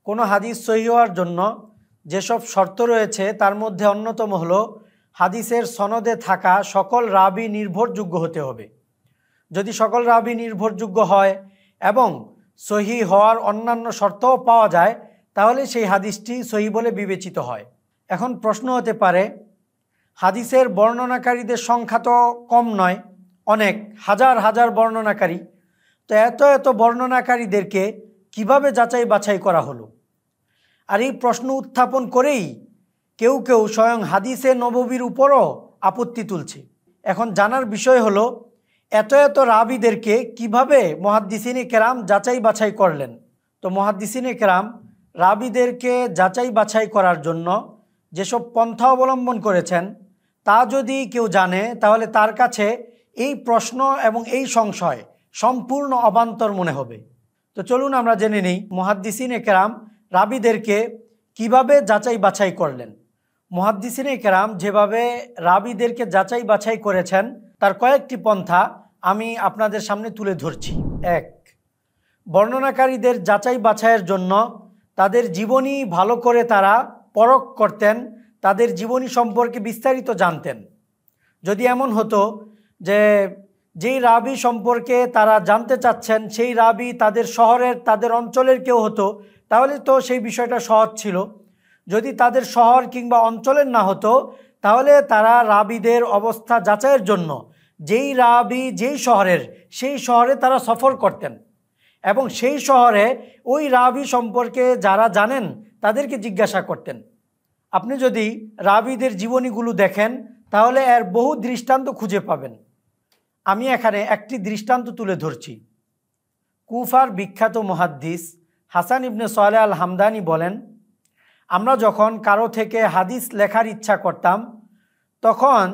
কোনো হাদিস সহিহ হওয়ার জন্য যেসব শর্ত রয়েছে তার মধ্যে অন্যতম হলো হাদিসের সনদে থাকা সকল রাবি নির্ভরযোগ্য হতে হবে। যদি সকল রাবি নির্ভরযোগ্য হয় এবং সহিহ হওয়ার অন্যান্য শর্তও পাওয়া যায় তাহলে সেই হাদিসটি সহিহ বলে বিবেচিত হয়। এখন প্রশ্ন হতে পারে, হাদিসের বর্ণনাকারীদের সংখ্যা তো কম নয়, অনেক হাজার হাজার বর্ণনাকারী, তো এত এত বর্ণনাকারীদেরকে কিভাবে যাচাই বাছাই করা হলো? আর এই প্রশ্ন উত্থাপন করেই কেউ কেউ স্বয়ং হাদিসে নববীর উপরও আপত্তি তুলছে। এখন জানার বিষয় হলো, এত এত রাবিদেরকে কিভাবে মুহাদ্দিসিনে কেরাম যাচাই বাছাই করলেন? তো মুহাদ্দিসিনে কেরাম রাবিদেরকে যাচাই বাছাই করার জন্য যেসব পন্থা অবলম্বন করেছেন তা যদি কেউ জানে তাহলে তার কাছে এই প্রশ্ন এবং এই সংশয় সম্পূর্ণ অবান্তর মনে হবে। তো চলুন আমরা জেনে নিই মুহাদ্দিসিনে কেরাম রাবিদেরকে কিভাবে যাচাই বাছাই করলেন। মুহাদ্দিসিনে কেরাম যেভাবে রাবিদেরকে যাচাই বাছাই করেছেন তার কয়েকটি পন্থা আমি আপনাদের সামনে তুলে ধরছি। 1. বর্ণনাকারীদের যাচাই বাছাইয়ের জন্য তাদের জীবনী ভালো করে তারা পরখ করতেন, তাদের জীবনী সম্পর্কে বিস্তারিত জানতেন। যদি এমন হতো যে যেই রাবি সম্পর্কে তারা জানতে চাচ্ছেন সেই রাবি তাদের শহরের তাদের অঞ্চলের কেউ হতো তাহলে তো সেই বিষয়টা সহজ ছিল। যদি তাদের শহর কিংবা অঞ্চলের না হতো তাহলে তারা রাবিদের অবস্থা যাচাইয়ের জন্য যেই রাবি যেই শহরের সেই শহরে তারা সফর করতেন এবং সেই শহরে ওই রাবি সম্পর্কে যারা জানেন তাদেরকে জিজ্ঞাসা করতেন। আপনি যদি রাবিদের জীবনীগুলো দেখেন তাহলে এর বহু দৃষ্টান্ত খুঁজে পাবেন। আমি এখানে একটি দৃষ্টান্ত তুলে ধরছি। কুফার বিখ্যাত মুহাদ্দিস হাসান ইবনে সালেহ আল হামদানি বলেন, আমরা যখন কারো থেকে হাদিস লেখার ইচ্ছা করতাম তখন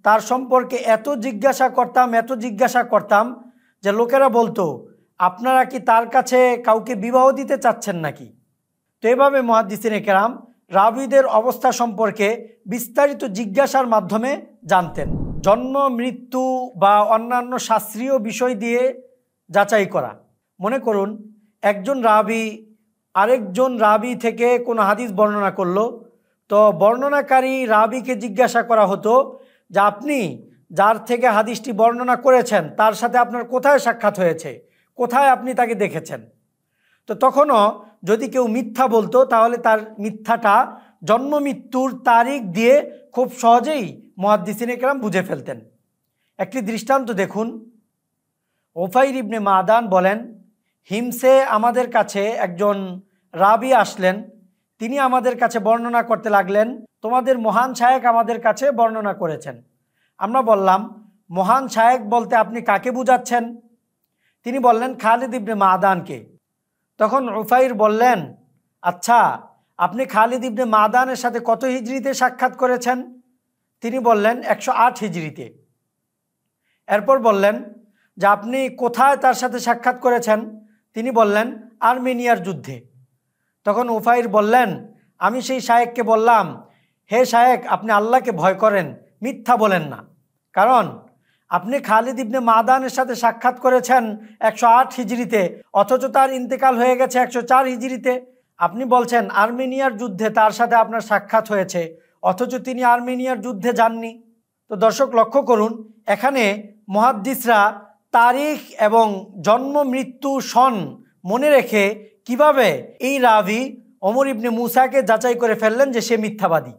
তার সম্পর্কে এত জিজ্ঞাসা করতাম যে লোকেরা বলতো, আপনারা কি তার কাছে কাউকে বিবাহ দিতে চাচ্ছেন নাকি? তো এভাবে মুহাদ্দিসিনে কেরাম রাবিদের অবস্থা সম্পর্কে বিস্তারিত জিজ্ঞাসার মাধ্যমে জানতেন। জন্ম মৃত্যু বা অন্যান্য শাস্ত্রীয় বিষয় দিয়ে যাচাই করা। মনে করুন একজন রাবি আরেকজন রাবি থেকে কোনো হাদিস বর্ণনা করলো, তো বর্ণনাকারী রাবিকে জিজ্ঞাসা করা হতো যে আপনি যার থেকে হাদিসটি বর্ণনা করেছেন তার সাথে আপনার কোথায় সাক্ষাৎ হয়েছে, কোথায় আপনি তাকে দেখেছেন? তো তখনও যদি কেউ মিথ্যা বলতো তাহলে তার মিথ্যাটা জন্ম মৃত্যুর তারিখ দিয়ে খুব সহজেই মুহাদ্দিসিনে কেরাম বুঝে ফেলতেন। একটি দৃষ্টান্ত দেখুন। উফাইর ইবনে মাদান বলেন, হিমসে আমাদের কাছে একজন রাবি আসলেন, তিনি আমাদের কাছে বর্ণনা করতে লাগলেন, তোমাদের মহান শায়েখ আমাদের কাছে বর্ণনা করেছেন। আমরা বললাম, মহান শায়েখ বলতে আপনি কাকে বুঝাচ্ছেন? তিনি বললেন, খালিদ ইবনে মাদানকে। তখন উফাইর বললেন, আচ্ছা আপনি খালিদ ইবনে মাদানের সাথে কত হিজরিতে সাক্ষাৎ করেছেন? তিনি বললেন 108 হিজরিতে। এরপর বললেন যে আপনি কোথায় তার সাথে সাক্ষাৎ করেছেন? তিনি বললেন আর্মেনিয়ার যুদ্ধে। তখন উফাইর বললেন, আমি সেই শায়েখকে বললাম, হে শায়েখ আপনি আল্লাহকে ভয় করেন, মিথ্যা বলেন না, কারণ আপনি খালিদ ইবনে মাদানের সাথে সাক্ষাৎ করেছেন 108 হিজরিতে অথচ তার ইন্তেকাল হয়ে গেছে 104 হিজরিতে। আপনি বলছেন আর্মেনিয়ার যুদ্ধে তার সাথে আপনার সাক্ষাৎ হয়েছে অথচ তিনি আর্মেনিয়ার যুদ্ধে যাননি। তো দর্শক লক্ষ্য করুন, এখানে মুহাদ্দিসরা তারিখ এবং জন্ম মৃত্যু সন মনে রেখে কিভাবে এই রাবি ওমর ইবনে মুসাকে যাচাই করে ফেললেন যে সে মিথ্যাবাদী।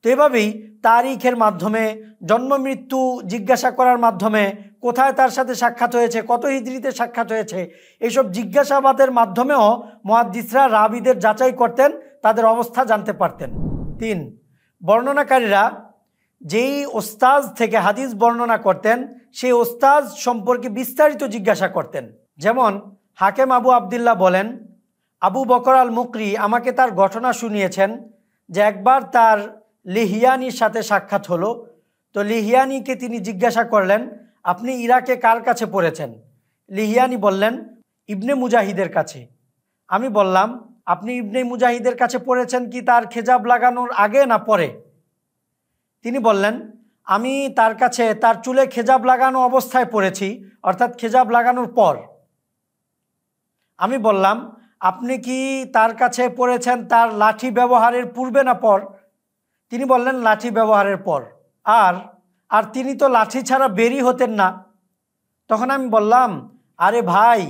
তো এভাবেই তারিখের মাধ্যমে জন্ম মৃত্যু জিজ্ঞাসা করার মাধ্যমে কোথায় তার সাথে সাক্ষাৎ হয়েছে, কত হিজরিতে সাক্ষাৎ হয়েছে, এইসব জিজ্ঞাসাবাদের মাধ্যমেও মুহাদ্দিসরা রাবিদের যাচাই করতেন, তাদের অবস্থা জানতে পারতেন। 3. বর্ণনাকারীরা যেই ওস্তাজ থেকে হাদিস বর্ণনা করতেন সেই ওস্তাজ সম্পর্কে বিস্তারিত জিজ্ঞাসা করতেন। যেমন হাকেম আবু আবদুল্লাহ বলেন, আবু বকর আল মুকরি আমাকে তার ঘটনা শুনিয়েছেন যে একবার তার লিহিয়ানির সাথে সাক্ষাৎ হলো। তো লিহিয়ানিকে তিনি জিজ্ঞাসা করলেন, আপনি ইরাকে কার কাছে পড়েছেন? লিহিয়ানি বললেন, ইবনে মুজাহিদের কাছে। আমি বললাম, আপনি ইবনে মুজাহিদের কাছে পড়েছেন কি তার খেজাব লাগানোর আগে না পরে? তিনি বললেন, আমি তার কাছে তার চুলে খেজাব লাগানো অবস্থায় পড়েছি, অর্থাৎ খেজাব লাগানোর পর। আমি বললাম, আপনি কি তার কাছে পড়েছেন তার লাঠি ব্যবহারের পূর্বে না পর? তিনি বললেন লাঠি ব্যবহারের পর। আর আর তিনি তো লাঠি ছাড়া বেরই হতেন না। তখন আমি বললাম, আরে ভাই,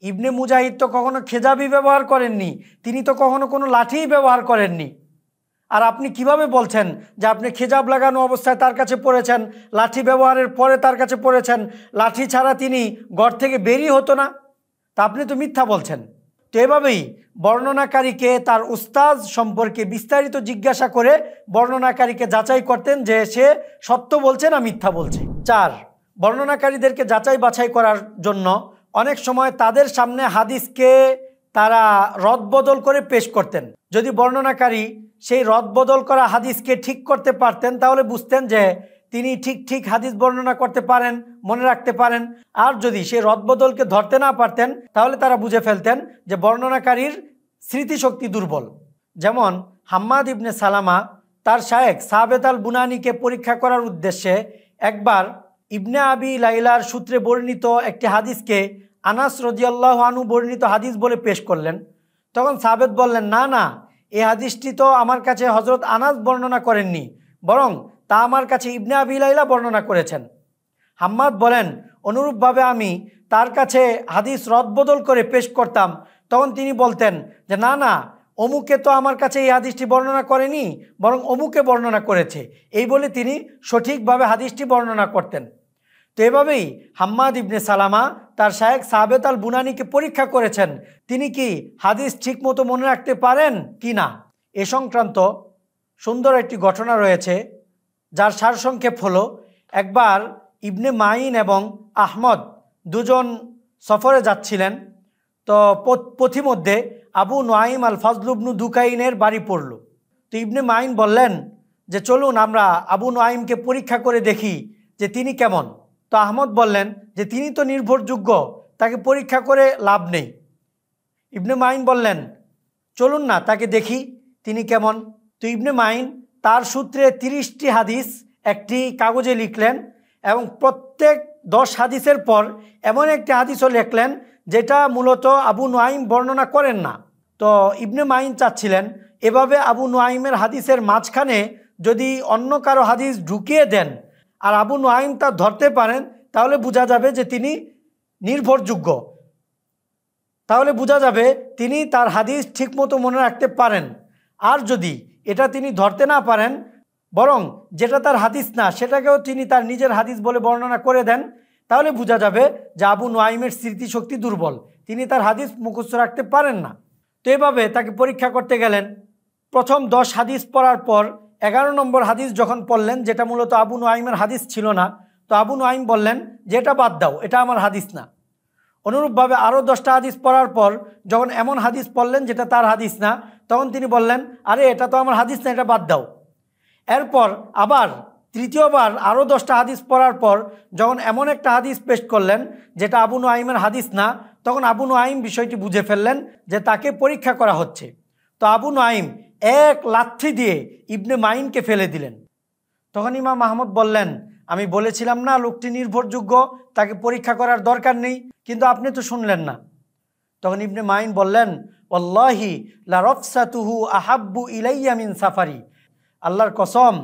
ইবনে মুজাহিদ তো কখনো খেজাবি ব্যবহার করেননি, তিনি তো কখনো কোনো লাঠিই ব্যবহার করেননি। আর আপনি কিভাবে বলছেন যে আপনি খেজাব লাগানো অবস্থায় তার কাছে পড়েছেন, লাঠি ব্যবহারের পরে তার কাছে পড়েছেন, লাঠি ছাড়া তিনি ঘর থেকে বেরই হতো না? তা আপনি তো মিথ্যা বলছেন। তো এভাবেই বর্ণনাকারীকে তার উস্তাদ সম্পর্কে বিস্তারিত জিজ্ঞাসা করে বর্ণনাকারীকে যাচাই করতেন যে সে সত্য বলছে না মিথ্যা বলছে। 4, বর্ণনাকারীদেরকে যাচাই বাছাই করার জন্য অনেক সময় তাদের সামনে হাদিসকে তারা রদবদল করে পেশ করতেন। যদি বর্ণনাকারী সেই রদবদল করা হাদিসকে ঠিক করতে পারতেন তাহলে বুঝতেন যে তিনি ঠিক হাদিস বর্ণনা করতে পারেন, মনে রাখতে পারেন। আর যদি সেই রদবদলকে ধরতে না পারতেন তাহলে তারা বুঝে ফেলতেন যে বর্ণনাকারীর স্মৃতিশক্তি দুর্বল। যেমন হাম্মাদ ইবনে সালামা তার শায়েখ সাবেত আল বুনানিকে পরীক্ষা করার উদ্দেশ্যে একবার ইবনে আবি লাইলার সূত্রে বর্ণিত একটি হাদিসকে আনাস রাদিয়াল্লাহু আনহু বর্ণিত হাদিস বলে পেশ করলেন। তখন সাবেত বললেন, না না, এই হাদিসটি তো আমার কাছে হজরত আনাস বর্ণনা করেননি, বরং তা আমার কাছে ইবনে আবি লাইলা বর্ণনা করেছেন। হাম্মাদ বলেন, অনুরূপভাবে আমি তার কাছে হাদিস রদবদল করে পেশ করতাম, তখন তিনি বলতেন যে না না, অমুকে তো আমার কাছে এই হাদিসটি বর্ণনা করেনি, বরং অমুকে বর্ণনা করেছে, এই বলে তিনি সঠিকভাবে হাদিসটি বর্ণনা করতেন। তো এভাবেই হাম্মাদ ইবনে সালামা তার শায়েখ সাবেত আল বুনানিকে পরীক্ষা করেছেন তিনি কি হাদিস ঠিকমতো মনে রাখতে পারেন কি না। এ সংক্রান্ত সুন্দর একটি ঘটনা রয়েছে, যার সারসংক্ষেপ হলো, একবার ইবনে মাইন এবং আহমদ দুজন সফরে যাচ্ছিলেন। তো পথিমধ্যে আবু নুআইম আল ফজল ইবনু দুকাইনের বাড়ি পড়ল। তো ইবনে মাইন বললেন যে চলুন আমরা আবু নুআইমকে পরীক্ষা করে দেখি যে তিনি কেমন। তো আহমদ বললেন যে তিনি তো নির্ভরযোগ্য, তাকে পরীক্ষা করে লাভ নেই। ইবনে মাইন বললেন চলুন না তাকে দেখি তিনি কেমন। তো ইবনে মাইন তার সূত্রে 30টি হাদিস একটি কাগজে লিখলেন এবং প্রত্যেক 10 হাদিসের পর এমন একটি হাদিসও লিখলেন যেটা মূলত আবু নুআইম বর্ণনা করেন না। তো ইবনে মাইন চাচ্ছিলেন এভাবে আবু নুআইমের হাদিসের মাঝখানে যদি অন্য কারো হাদিস ঢুকিয়ে দেন আর আবু নুআইম তা ধরতে পারেন তাহলে বোঝা যাবে যে তিনি নির্ভরযোগ্য, তাহলে বোঝা যাবে তিনি তার হাদিস ঠিকমতো মনে রাখতে পারেন। আর যদি এটা তিনি ধরতে না পারেন, বরং যেটা তার হাদিস না সেটাকেও তিনি তার নিজের হাদিস বলে বর্ণনা করে দেন, তাহলে বোঝা যাবে যে আবু নুআইমের স্মৃতিশক্তি দুর্বল, তিনি তার হাদিস মুখস্থ রাখতে পারেন না। তো এভাবে তাকে পরীক্ষা করতে গেলেন। প্রথম 10 হাদিস পড়ার পর 11 নম্বর হাদিস যখন পড়লেন, যেটা মূলত আবু নুআইমের হাদিস ছিল না, তো আবু নুআইম বললেন যে এটা বাদ দাও, এটা আমার হাদিস না। অনুরূপভাবে আরও 10টা হাদিস পড়ার পর যখন এমন হাদিস পড়লেন যেটা তার হাদিস না, তখন তিনি বললেন আরে এটা তো আমার হাদিস না, এটা বাদ দাও। এরপর আবার তৃতীয়বার আরও 10টা হাদিস পড়ার পর যখন এমন একটা হাদিস পেশ করলেন যেটা আবু নুআইমের হাদিস না, তখন আবু নুআইম বিষয়টি বুঝে ফেললেন যে তাকে পরীক্ষা করা হচ্ছে। তো আবু নুআইম এক লাথি দিয়ে ইবনে মাইনকে ফেলে দিলেন। তখন ইমাম আহমদ বললেন, আমি বলেছিলাম না লোকটি নির্ভরযোগ্য, তাকে পরীক্ষা করার দরকার নেই, কিন্তু আপনি তো শুনলেন না। তখন ইবনে মাইন বললেন, ওয়াল্লাহি লা রাফসাতুহু আহাব্বু ইলাইয়া মিন সাফারি, আল্লাহর কসম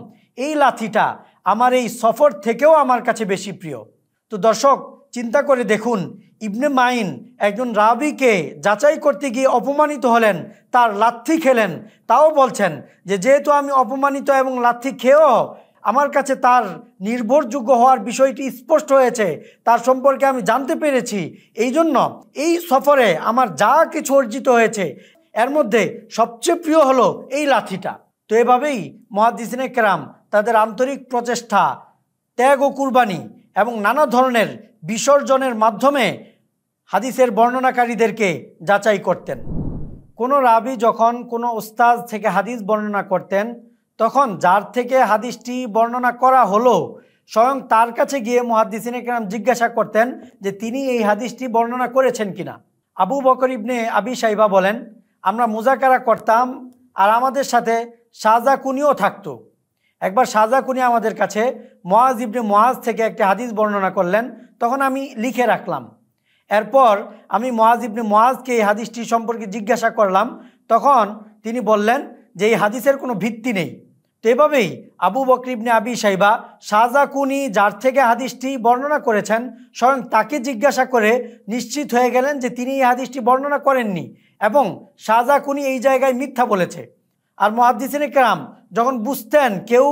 এই লাথিটা আমার এই সফর থেকেও আমার কাছে বেশি প্রিয়। তো দর্শক চিন্তা করে দেখুন, ইবনে মাইন একজন রাবিকে যাচাই করতে গিয়ে অপমানিত হলেন, তার লাথি খেলেন, তাও বলছেন যে যেহেতু আমি অপমানিত এবং লাথি খেয়েও আমার কাছে তার নির্ভরযোগ্য হওয়ার বিষয়টি স্পষ্ট হয়েছে, তার সম্পর্কে আমি জানতে পেরেছি, এই জন্য এই সফরে আমার যা কিছু অর্জিত হয়েছে এর মধ্যে সবচেয়ে প্রিয় হলো এই লাথিটা। তো এভাবেই মুহাদ্দিসিনে কেরাম তাদের আন্তরিক প্রচেষ্টা, ত্যাগ ও কুরবানি এবং নানা ধরনের বিসর্জনের মাধ্যমে হাদিসের বর্ণনাকারীদেরকে যাচাই করতেন। কোনো রাবি যখন কোনো উস্তাদ থেকে হাদিস বর্ণনা করতেন, তখন যার থেকে হাদিসটি বর্ণনা করা হলো স্বয়ং তার কাছে গিয়ে মুহাদ্দিসিনে কেরাম জিজ্ঞাসা করতেন যে তিনি এই হাদিসটি বর্ণনা করেছেন কিনা। আবু বকর ইবনে আবি শাইবা বলেন, আমরা মুজাকারা করতাম আর আমাদের সাথে শাহজাকুনিও থাকতো। একবার শাহজাকুনি আমাদের কাছে মুআজ ইবনে মুআজ থেকে একটা হাদিস বর্ণনা করলেন, তখন আমি লিখে রাখলাম। এরপর আমি মুআজ ইবনে মুআজকে এই হাদিসটি সম্পর্কে জিজ্ঞাসা করলাম, তখন তিনি বললেন যে এই হাদিসের কোনো ভিত্তি নেই। তো এভাবেই আবু বকর ইবনে আবি শাইবা শাহজাকুনি যার থেকে হাদিসটি বর্ণনা করেছেন স্বয়ং তাকে জিজ্ঞাসা করে নিশ্চিত হয়ে গেলেন যে তিনি এই হাদিসটি বর্ণনা করেননি এবং শাহজাকুনি এই জায়গায় মিথ্যা বলেছে। আর মুহাদ্দিসিনে কেরাম যখন বুঝতেন কেউ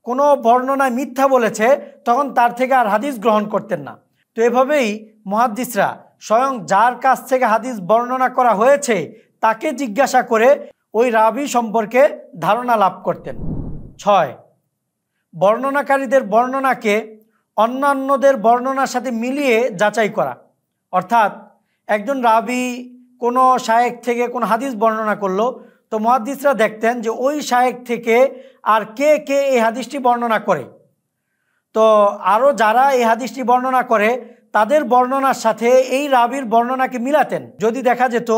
কোনো বর্ণনায় মিথ্যা বলেছে তখন তার থেকে আর হাদিস গ্রহণ করতেন না। তো এভাবেই মুহাদ্দিসরা স্বয়ং যার কাছ থেকে হাদিস বর্ণনা করা হয়েছে তাকে জিজ্ঞাসা করে ওই রাবি সম্পর্কে ধারণা লাভ করতেন। 6, বর্ণনাকারীদের বর্ণনাকে অন্যান্যদের বর্ণনার সাথে মিলিয়ে যাচাই করা। অর্থাৎ একজন রাবি কোনো শায়েখ থেকে কোনো হাদিস বর্ণনা করলো, তো মুহাদ্দিসরা দেখতেন যে ওই শায়েখ থেকে আর কে কে এই হাদিসটি বর্ণনা করে। তো আরও যারা এই হাদিসটি বর্ণনা করে তাদের বর্ণনার সাথে এই রাবির বর্ণনাকে মিলাতেন। যদি দেখা যেত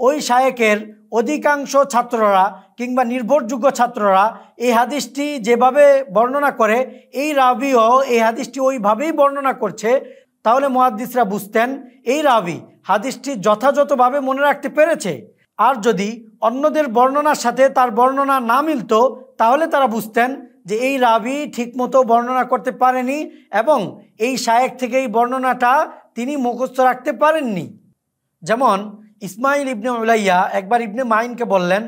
ওই শায়েখের অধিকাংশ ছাত্ররা কিংবা নির্ভরযোগ্য ছাত্ররা এই হাদিসটি যেভাবে বর্ণনা করে এই রাবিও এই হাদিসটি ওইভাবেই বর্ণনা করছে, তাহলে মুহাদ্দিসরা বুঝতেন এই রাবি হাদিসটি যথাযথভাবে মনে রাখতে পেরেছে। আর যদি অন্যদের বর্ণনার সাথে তার বর্ণনা না মিলত তাহলে তারা বুঝতেন যে এই রাবি ঠিকমতো বর্ণনা করতে পারেনি এবং এই শায়েখ থেকে এই বর্ণনাটা তিনি মুখস্থ রাখতে পারেননি। যেমন ইসমাইল ইবনে উলাইয়া একবার ইবনে মাইনকে বললেন,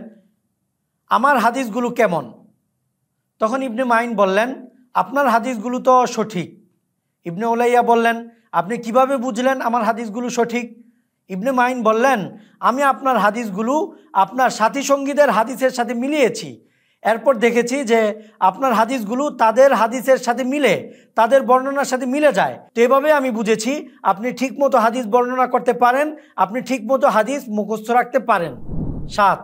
আমার হাদিসগুলো কেমন? তখন ইবনে মাইন বললেন, আপনার হাদিসগুলো তো সঠিক। ইবনে উলাইয়া বললেন, আপনি কিভাবে বুঝলেন আমার হাদিসগুলো সঠিক? ইবনে মাইন বললেন, আমি আপনার হাদিসগুলো আপনার সাথী সঙ্গীদের হাদিসের সাথে মিলিয়েছি, এরপর দেখেছি যে আপনার হাদিসগুলো তাদের হাদিসের সাথে মিলে, তাদের বর্ণনার সাথে মিলে যায়। তো এভাবে আমি বুঝেছি আপনি ঠিকমতো হাদিস বর্ণনা করতে পারেন, আপনি ঠিকমতো হাদিস মুখস্থ রাখতে পারেন। 7,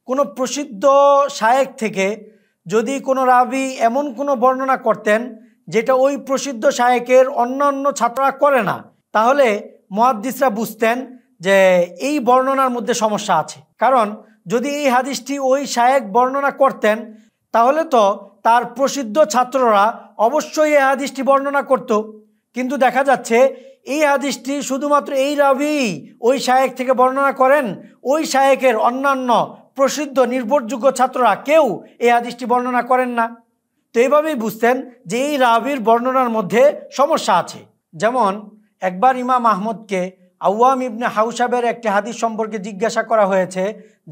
কোনো প্রসিদ্ধ শায়েখ থেকে যদি কোনো রাবি এমন কোনো বর্ণনা করতেন যেটা ওই প্রসিদ্ধ শায়েখের অন্যান্য ছাত্ররা করে না, তাহলে মুহাদ্দিসরা বুঝতেন যে এই বর্ণনার মধ্যে সমস্যা আছে। কারণ যদি এই হাদিসটি ওই শায়েখ বর্ণনা করতেন তাহলে তো তার প্রসিদ্ধ ছাত্ররা অবশ্যই এই হাদিসটি বর্ণনা করত, কিন্তু দেখা যাচ্ছে এই হাদিসটি শুধুমাত্র এই রাবি ওই শায়েখ থেকে বর্ণনা করেন, ওই শায়েখের অন্যান্য প্রসিদ্ধ নির্ভরযোগ্য ছাত্ররা কেউ এই হাদিসটি বর্ণনা করেন না। তো এইভাবেই বুঝতেন যে এই রাবির বর্ণনার মধ্যে সমস্যা আছে। যেমন একবার ইমাম আহমদকে আওয়াম ইবনে হাউসাবের একটি হাদিস সম্পর্কে জিজ্ঞাসা করা হয়েছে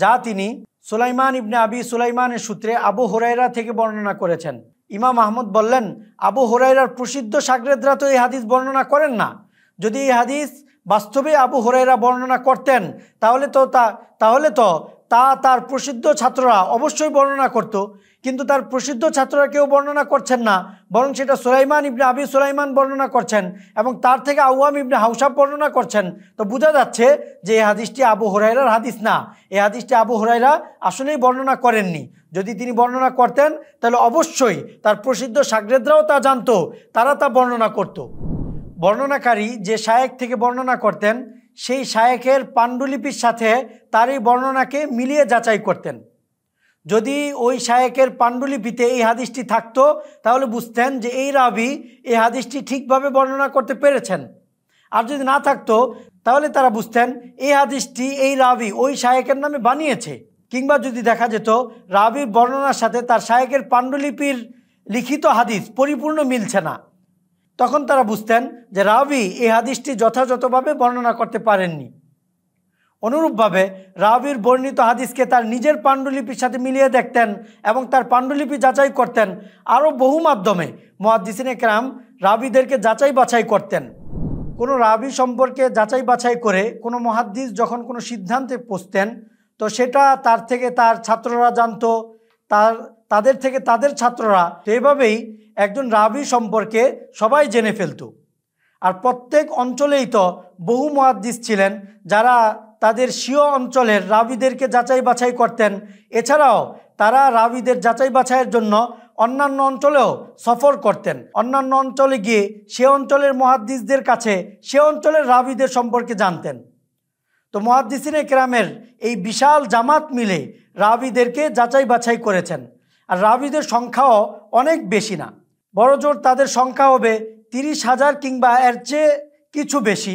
যা তিনি সুলাইমান ইবনে আবি সুলাইমানের সূত্রে আবু হুরায়রা থেকে বর্ণনা করেছেন। ইমাম আহমদ বললেন, আবু হুরায়রার প্রসিদ্ধ শাগরেদরা তো এই হাদিস বর্ণনা করেন না। যদি এই হাদিস বাস্তবে আবু হুরায়রা বর্ণনা করতেন তাহলে তো তার প্রসিদ্ধ ছাত্ররা অবশ্যই বর্ণনা করত, কিন্তু তার প্রসিদ্ধ ছাত্ররা কেউ বর্ণনা করছেন না, বরং সেটা সুলাইমান ইবনে আবি সুলাইমান বর্ণনা করছেন এবং তার থেকে আওয়াম ইবনে হাউসাব বর্ণনা করছেন। তো বোঝা যাচ্ছে যে এই হাদিসটি আবু হুরায়রার হাদিস না, এই হাদিসটি আবু হুরায়রা আসলেই বর্ণনা করেননি। যদি তিনি বর্ণনা করতেন তাহলে অবশ্যই তার প্রসিদ্ধ শাগরেদরাও তা জানতো, তারা তা বর্ণনা করত। বর্ণনাকারী যে শায়েখ থেকে বর্ণনা করতেন সেই শায়েখের পাণ্ডুলিপির সাথে তার এই বর্ণনাকে মিলিয়ে যাচাই করতেন। যদি ওই শায়েখের পাণ্ডুলিপিতে এই হাদিসটি থাকতো তাহলে বুঝতেন যে এই রাবি এই হাদিসটি ঠিকভাবে বর্ণনা করতে পেরেছেন। আর যদি না থাকতো তাহলে তারা বুঝতেন এই হাদিসটি এই রাবি ওই শায়েখের নামে বানিয়েছে। কিংবা যদি দেখা যেত রাবির বর্ণনার সাথে তার শায়েখের পাণ্ডুলিপির লিখিত হাদিস পরিপূর্ণ মিলছে না, তখন তারা বুঝতেন যে রাবি এই হাদিসটি যথাযথভাবে বর্ণনা করতে পারেননি। অনুরূপভাবে রাবির বর্ণিত হাদিসকে তার নিজের পাণ্ডুলিপির সাথে মিলিয়ে দেখতেন এবং তার পাণ্ডুলিপি যাচাই করতেন। আরও বহু মাধ্যমে মুহাদ্দিসিনে কেরাম রাবিদেরকে যাচাই বাছাই করতেন। কোনো রাবি সম্পর্কে যাচাই বাছাই করে কোনো মুহাদ্দিস যখন কোনো সিদ্ধান্তে পৌঁছতেন তো সেটা তার থেকে তার ছাত্ররা জানতো, তাদের থেকে তাদের ছাত্ররা। তো এভাবেই একজন রাবি সম্পর্কে সবাই জেনে ফেলত। আর প্রত্যেক অঞ্চলেই তো বহু মুহাদ্দিস ছিলেন যারা তাদের স্বীয় অঞ্চলের রাবিদেরকে যাচাই বাছাই করতেন। এছাড়াও তারা রাবিদের যাচাই বাছাইয়ের জন্য অন্যান্য অঞ্চলেও সফর করতেন। অন্যান্য অঞ্চলে গিয়ে সে অঞ্চলের মুহাদ্দিসদের কাছে সে অঞ্চলের রাবিদের সম্পর্কে জানতেন। তো মুহাদ্দিসিনে কেরামের এই বিশাল জামাত মিলে রাবিদেরকে যাচাই বাছাই করেছেন। আর রাবিদের সংখ্যাও অনেক বেশি না, বড়জোর তাদের সংখ্যা হবে 30,000 কিংবা এর চেয়ে কিছু বেশি।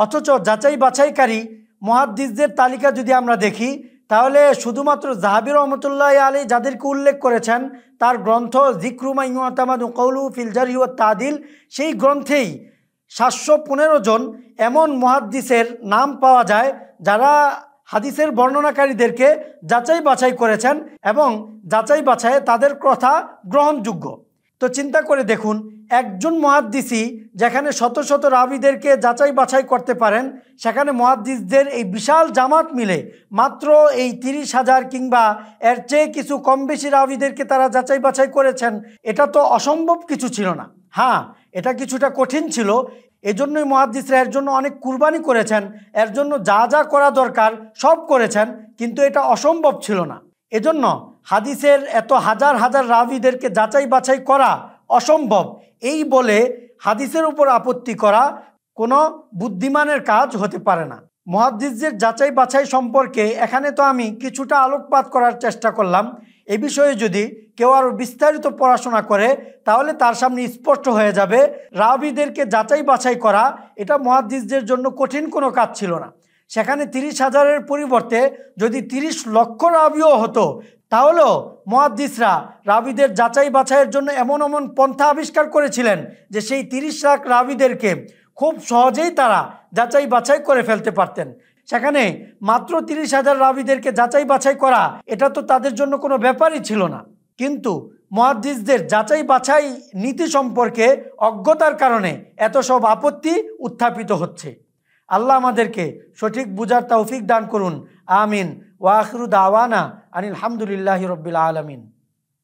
অথচ যাচাই বাছাইকারী মুহাদ্দিসদের তালিকা যদি আমরা দেখি তাহলে শুধুমাত্র যাহাবী রহমতুল্লাহ আলাইহি যাদেরকে উল্লেখ করেছেন তার গ্রন্থ যিকরু মা ইউতামাদু কওলুহু ফিল জারহি ওয়াত তা'দিল, সেই গ্রন্থেই 715 জন এমন মুহাদ্দিসের নাম পাওয়া যায় যারা হাদিসের বর্ণনাকারীদেরকে যাচাই বাছাই করেছেন এবং যাচাই বাছাইয়ে তাদের কথা গ্রহণযোগ্য। তো চিন্তা করে দেখুন, একজন মুহাদ্দিসই যেখানে শত শত রাবীদেরকে যাচাই বাছাই করতে পারেন, সেখানে মুহাদ্দিসদের এই বিশাল জামাত মিলে মাত্র এই 30,000 কিংবা এর চেয়ে কিছু কম বেশি রাবীদেরকে তারা যাচাই বাছাই করেছেন। এটা তো অসম্ভব কিছু ছিল না। হ্যাঁ, এটা কিছুটা কঠিন ছিল, এজন্যই মুহাদ্দিসরা এর জন্য অনেক কুরবানি করেছেন, এর জন্য যা যা করা দরকার সব করেছেন, কিন্তু এটা অসম্ভব ছিল না। এজন্য হাদিসের এত হাজার হাজার রাবীদেরকে যাচাই বাছাই করা অসম্ভব এই বলে হাদিসের উপর আপত্তি করা কোনো বুদ্ধিমানের কাজ হতে পারে না। মুহাদ্দিসদের যাচাই বাছাই সম্পর্কে এখানে তো আমি কিছুটা আলোকপাত করার চেষ্টা করলাম। এই বিষয়ে যদি কেউ আরও বিস্তারিত পড়াশোনা করে তাহলে তার সামনে স্পষ্ট হয়ে যাবে রাবীদেরকে যাচাই বাছাই করা এটা মুহাদ্দিসদের জন্য কঠিন কোনো কাজ ছিল না। সেখানে 30,000-এর পরিবর্তে যদি 30 লক্ষ রাবীও হতো তাহলেও মুহাদ্দিসরা রাবীদের যাচাই বাছাইয়ের জন্য এমন এমন পন্থা আবিষ্কার করেছিলেন যে সেই 30 লাখ রাবীদেরকে খুব সহজেই তারা যাচাই বাছাই করে ফেলতে পারতেন। সেখানে মাত্র 30,000 রাবীদেরকে যাচাই বাছাই করা এটা তো তাদের জন্য কোনো ব্যাপারই ছিল না। কিন্তু মুহাদ্দিসদের যাচাই বাছাই নীতি সম্পর্কে অজ্ঞতার কারণে এত সব আপত্তি উত্থাপিত হচ্ছে। আল্লাহ আমাদেরকে সঠিক বুঝার তৌফিক দান করুন। আমিন। ওয়া আখিরু দাওয়ানা আনিল হামদুলিল্লাহি রাব্বিল আলামিন।